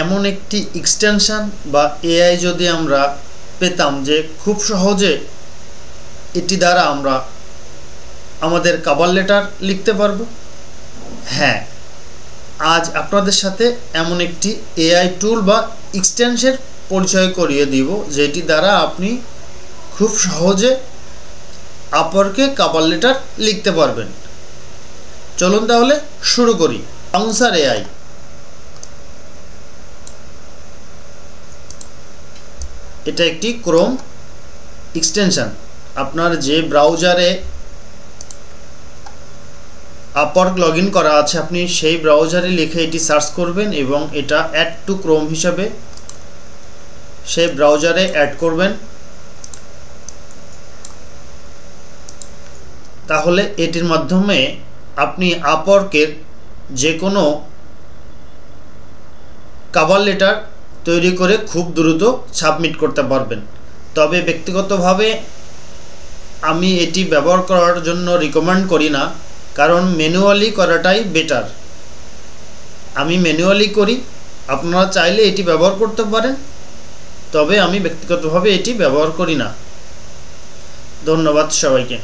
এমন একটি এক্সটেনশন বা এআই যদি আমরা পেতাম যে খুব সহজে এটি দ্বারা আমরা আমাদের কভার লেটার লিখতে পারবো। হ্যাঁ, আজ আপনাদের সাথে এমন একটি এআই টুল বা এক্সটেনশন পরিচয় করিয়ে দিব যেটি দ্বারা আপনি খুব সহজে আপওয়ার্কে কভার লেটার লিখতে পারবেন। চলুন তাহলে শুরু করি। বাউন্সার এআই, এটা একটি ক্রোম এক্সটেনশন। আপনার যে ব্রাউজারে আপওয়ার্ক লগ ইন করা আছে আপনি সেই ব্রাউজারে লিখে এটি সার্চ করবেন এবং এটা অ্যাড টু ক্রোম হিসাবে সেই ব্রাউজারে অ্যাড করবেন। তাহলে এটির মাধ্যমে আপনি আপওয়ার্কের যে কোনো কভার লেটার তৈরি করে খুব দ্রুত সাবমিট করতে পারবেন। তবে ব্যক্তিগতভাবে আমি এটি ব্যবহার করার জন্য রিকমেন্ড করি না, কারণ ম্যানুয়ালি করাটাই বেটার। আমি ম্যানুয়ালি করি, আপনারা চাইলে এটি ব্যবহার করতে পারেন, তবে আমি ব্যক্তিগতভাবে এটি ব্যবহার করি না। ধন্যবাদ সবাইকে।